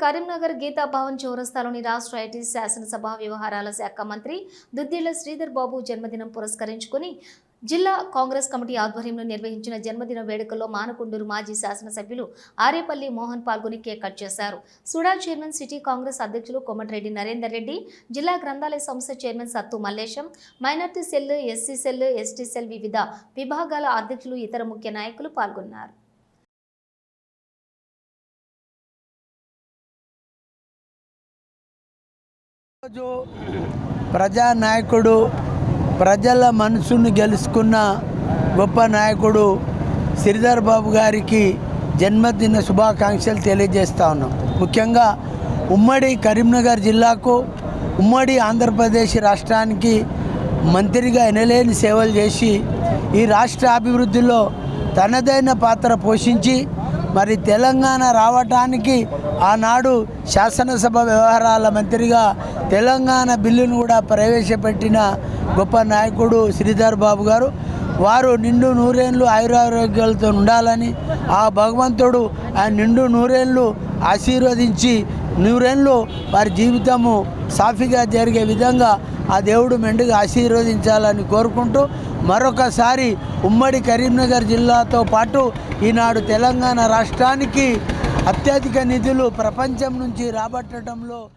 కరీంనగర్ గీతా భవన్ చౌరస్తాలోని రాష్ట్ర ఐటీ శాసనసభ వ్యవహారాల శాఖ మంత్రి దుద్దిళ్ల శ్రీధర్ బాబు జన్మదినం పురస్కరించుకుని జిల్లా కాంగ్రెస్ కమిటీ ఆధ్వర్యంలో నిర్వహించిన జన్మదిన వేడుకల్లో మానకొండూరు మాజీ శాసనసభ్యులు ఆరేపల్లి మోహన్ పాల్గొని కేక్ కట్ చేశారు. సుడా చైర్మన్ సిటీ కాంగ్రెస్ అధ్యక్షులు కోమటిరెడ్డి నరేందర్ రెడ్డి, జిల్లా గ్రంథాలయ సంస్థ చైర్మన్ సత్తు Mallesham, minority cell, SC cell, ST cell వివిధ విభాగాల అధ్యక్షులు, ఇతర ముఖ్య నాయకులు పాల్గొన్నారు. ప్రజానాయకుడు, ప్రజల మనసును గెలుచుకున్న గొప్ప నాయకుడు శ్రీధర్ బాబు గారికి జన్మదిన శుభాకాంక్షలు తెలియజేస్తా ఉన్నాం. ముఖ్యంగా ఉమ్మడి కరీంనగర్ జిల్లాకు, ఉమ్మడి ఆంధ్రప్రదేశ్ రాష్ట్రానికి మంత్రిగా ఎనలేని సేవలు చేసి ఈ రాష్ట్ర అభివృద్ధిలో తనదైన పాత్ర పోషించి మరి తెలంగాణ రావటానికి ఆనాడు శాసనసభ వ్యవహారాల మంత్రిగా తెలంగాణ బిల్లును కూడా ప్రవేశపెట్టిన గొప్ప నాయకుడు శ్రీధర్ బాబు గారు. వారు నిండు నూరేళ్ళు ఆయురారోగ్యాలతో ఉండాలని ఆ భగవంతుడు ఆ నిండు నూరేళ్ళు ఆశీర్వదించి నూరేళ్ళు వారి జీవితము సాఫీగా జరిగే విధంగా ఆ దేవుడు మెండుగా ఆశీర్వదించాలని కోరుకుంటూ మరొకసారి ఉమ్మడి కరీంనగర్ జిల్లాతో పాటు ఈనాడు తెలంగాణ రాష్ట్రానికి అత్యధిక నిధులు ప్రపంచం నుంచి రాబట్టడంలో